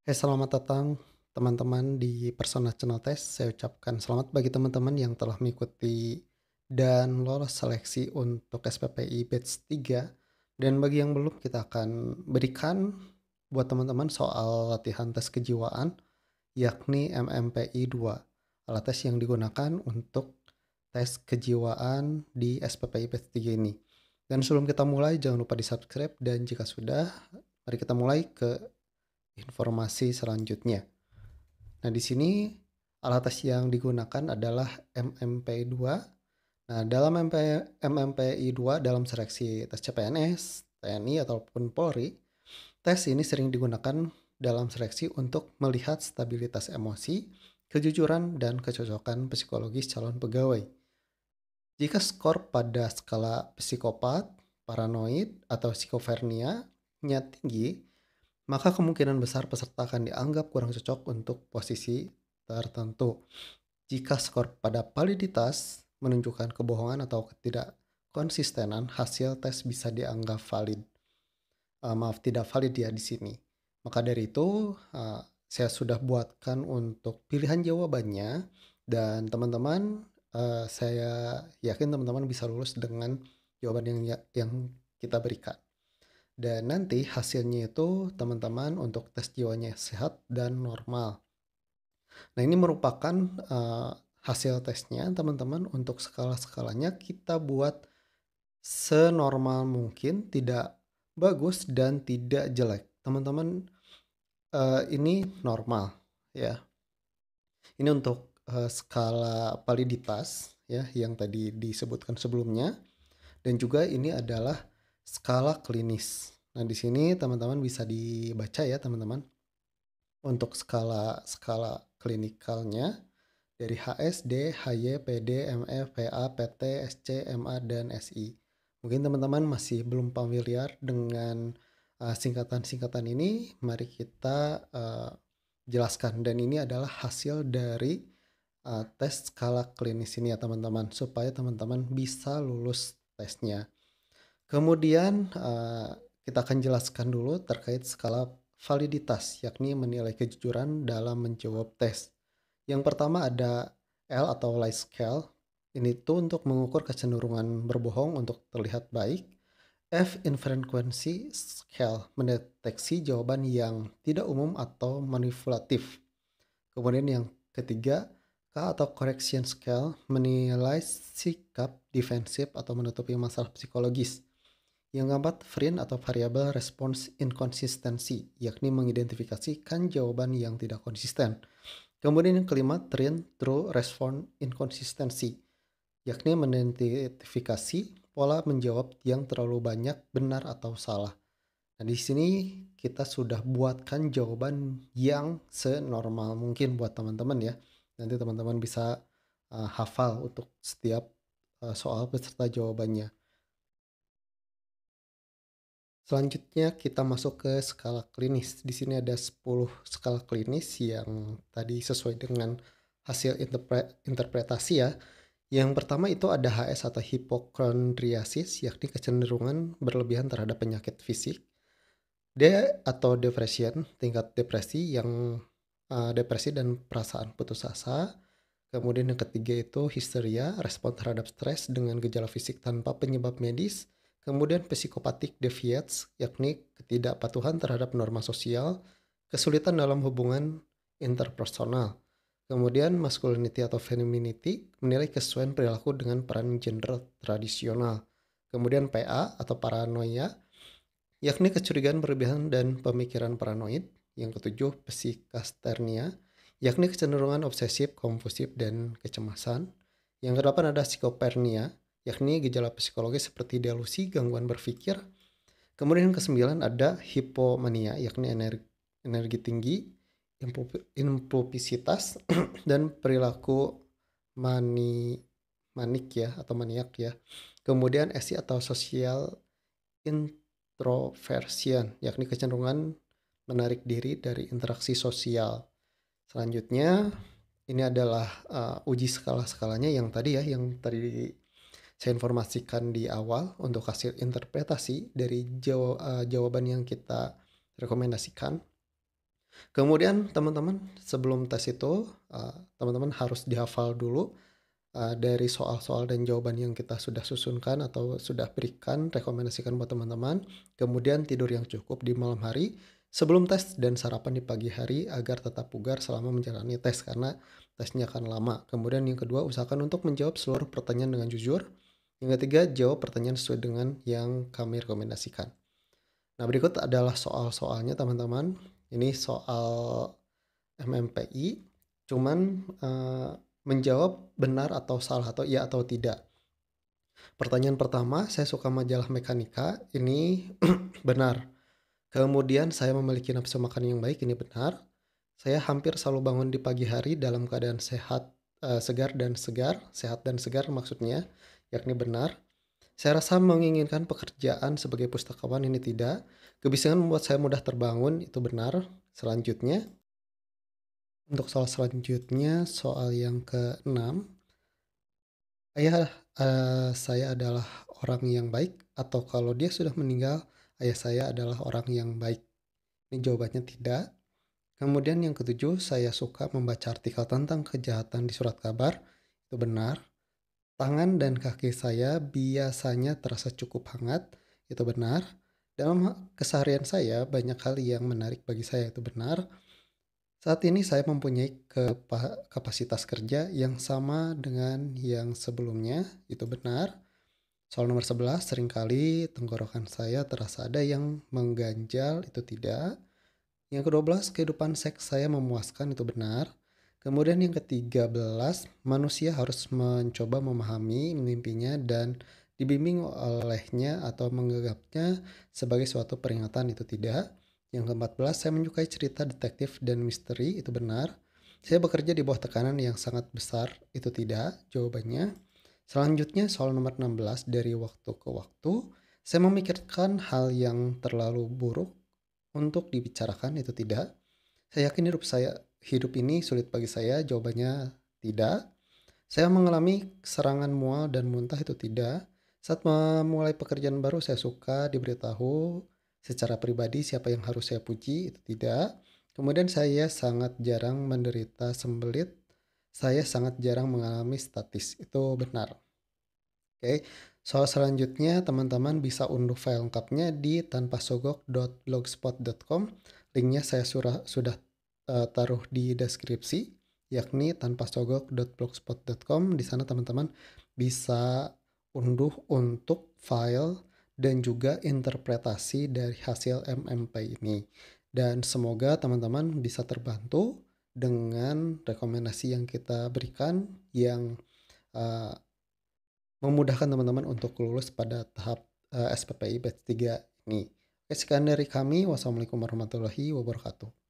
Selamat datang teman-teman di Persona Channel Test. Saya ucapkan selamat bagi teman-teman yang telah mengikuti dan lolos seleksi untuk SPPI Batch 3. Dan bagi yang belum, kita akan berikan buat teman-teman soal latihan tes kejiwaan, yakni MMPI 2. Alat tes yang digunakan untuk tes kejiwaan di SPPI Batch 3 ini. Dan sebelum kita mulai, jangan lupa di-subscribe, dan jika sudah, mari kita mulai ke informasi selanjutnya. Nah, di sini alat tes yang digunakan adalah MMPI 2. Nah, dalam MMPI 2 dalam seleksi tes CPNS, TNI ataupun Polri, tes ini sering digunakan dalam seleksi untuk melihat stabilitas emosi, kejujuran, dan kecocokan psikologis calon pegawai. Jika skor pada skala psikopat, paranoid, atau skizofrenia-nya tinggi, maka kemungkinan besar peserta akan dianggap kurang cocok untuk posisi tertentu. Jika skor pada validitas menunjukkan kebohongan atau ketidakkonsistenan, hasil tes bisa dianggap valid. Tidak valid ya di sini. Maka dari itu, saya sudah buatkan untuk pilihan jawabannya, dan teman-teman, saya yakin teman-teman bisa lulus dengan jawaban yang kita berikan. Dan nanti hasilnya itu teman-teman untuk tes jiwanya sehat dan normal. Nah, ini merupakan hasil tesnya teman-teman. Untuk skala-skalanya kita buat senormal mungkin, tidak bagus dan tidak jelek. Teman-teman, ini normal ya. Ini untuk skala validitas ya yang tadi disebutkan sebelumnya, dan juga ini adalah skala klinis. Nah, di sini teman-teman bisa dibaca ya teman-teman. Untuk skala klinikalnya dari HSD, HY, PD, MF, PA, PT, SC, MA, dan SI. Mungkin teman-teman masih belum familiar dengan singkatan-singkatan ini. Mari kita jelaskan. Dan ini adalah hasil dari tes skala klinis ini ya teman-teman, supaya teman-teman bisa lulus tesnya. Kemudian kita akan jelaskan dulu terkait skala validitas, yakni menilai kejujuran dalam menjawab tes. Yang pertama ada L atau lie scale. Ini tuh untuk mengukur kecenderungan berbohong untuk terlihat baik. F infrequency scale mendeteksi jawaban yang tidak umum atau manipulatif. Kemudian yang ketiga, K atau correction scale menilai sikap defensif atau menutupi masalah psikologis. Yang keempat, VRIN atau Variable Response Inconsistency, yakni mengidentifikasikan jawaban yang tidak konsisten. Kemudian yang kelima, TRIN, True Response Inconsistency, yakni mengidentifikasi pola menjawab yang terlalu banyak benar atau salah. Nah, di sini kita sudah buatkan jawaban yang senormal mungkin buat teman-teman ya. Nanti teman-teman bisa hafal untuk setiap soal beserta jawabannya. Selanjutnya kita masuk ke skala klinis. Di sini ada 10 skala klinis yang tadi sesuai dengan hasil interpretasi ya. Yang pertama itu ada HS atau hipokondriasis, yakni kecenderungan berlebihan terhadap penyakit fisik. D atau depression, tingkat depresi yang depresi dan perasaan putus asa. Kemudian yang ketiga itu histeria, respon terhadap stres dengan gejala fisik tanpa penyebab medis. Kemudian psikopatik deviates, yakni ketidakpatuhan terhadap norma sosial, kesulitan dalam hubungan interpersonal. Kemudian masculinity atau femininity, menilai kesesuaian perilaku dengan peran gender tradisional. Kemudian PA atau paranoia, yakni kecurigaan berlebihan dan pemikiran paranoid. Yang ketujuh, psikasternia, yakni kecenderungan obsesif, kompulsif, dan kecemasan. Yang kedelapan ada psikopernia, yakni gejala psikologis seperti delusi, gangguan berpikir. Kemudian yang kesembilan ada hipomania, yakni energi tinggi, impulsivitas, dan perilaku manik ya atau maniak ya. Kemudian SI atau social introversion, yakni kecenderungan menarik diri dari interaksi sosial. Selanjutnya, ini adalah uji skala-skalanya yang tadi ya, yang tadi saya informasikan di awal untuk hasil interpretasi dari jawaban yang kita rekomendasikan. Kemudian teman-teman sebelum tes itu, teman-teman harus dihafal dulu, dari soal-soal dan jawaban yang kita sudah susunkan atau sudah berikan, rekomendasikan buat teman-teman. Kemudian tidur yang cukup di malam hari sebelum tes dan sarapan di pagi hari agar tetap bugar selama menjalani tes karena tesnya akan lama. Kemudian yang kedua, usahakan untuk menjawab seluruh pertanyaan dengan jujur. Yang ketiga, jawab pertanyaan sesuai dengan yang kami rekomendasikan. Nah, berikut adalah soal-soalnya teman-teman. Ini soal MMPI, cuman, menjawab benar atau salah atau iya atau tidak. Pertanyaan pertama, saya suka majalah mekanika, ini benar. Kemudian saya memiliki nafsu makan yang baik, ini benar. Saya hampir selalu bangun di pagi hari dalam keadaan sehat, sehat dan segar maksudnya, yakni benar. Saya rasa menginginkan pekerjaan sebagai pustakawan, ini tidak. Kebiasaan membuat saya mudah terbangun, itu benar. Selanjutnya, untuk soal selanjutnya, soal yang keenam, ayah, saya adalah orang yang baik atau kalau dia sudah meninggal, ayah saya adalah orang yang baik? Ini jawabannya tidak. Kemudian yang ketujuh, saya suka membaca artikel tentang kejahatan di surat kabar, itu benar. Tangan dan kaki saya biasanya terasa cukup hangat, itu benar. Dalam keseharian saya, banyak hal yang menarik bagi saya, itu benar. Saat ini saya mempunyai kapasitas kerja yang sama dengan yang sebelumnya, itu benar. Soal nomor 11, seringkali tenggorokan saya terasa ada yang mengganjal, itu tidak. Yang ke-12, kehidupan seks saya memuaskan, itu benar. Kemudian yang ke-13, manusia harus mencoba memahami mimpinya dan dibimbing olehnya atau menganggapnya sebagai suatu peringatan, itu tidak. Yang ke-14, saya menyukai cerita detektif dan misteri, itu benar. Saya bekerja di bawah tekanan yang sangat besar, itu tidak jawabannya. Selanjutnya soal nomor 16, dari waktu ke waktu, saya memikirkan hal yang terlalu buruk untuk dibicarakan, itu tidak. Saya yakin hidup ini sulit bagi saya, jawabannya tidak. Saya mengalami serangan mual dan muntah, itu tidak. Saat memulai pekerjaan baru saya suka diberitahu secara pribadi siapa yang harus saya puji, itu tidak. Kemudian saya sangat jarang menderita sembelit, saya sangat jarang mengalami statis, itu benar. Oke, soal selanjutnya teman-teman bisa unduh file lengkapnya di tanpasogok.blogspot.com. Linknya saya sudah taruh di deskripsi, yakni tanpasogok.blogspot.com. Di sana teman-teman bisa unduh untuk file dan juga interpretasi dari hasil MMP ini. Dan semoga teman-teman bisa terbantu dengan rekomendasi yang kita berikan yang uh, memudahkan teman-teman untuk lulus pada tahap SPPI batch 3 ini. Oke, sekian dari kami. Wassalamualaikum warahmatullahi wabarakatuh.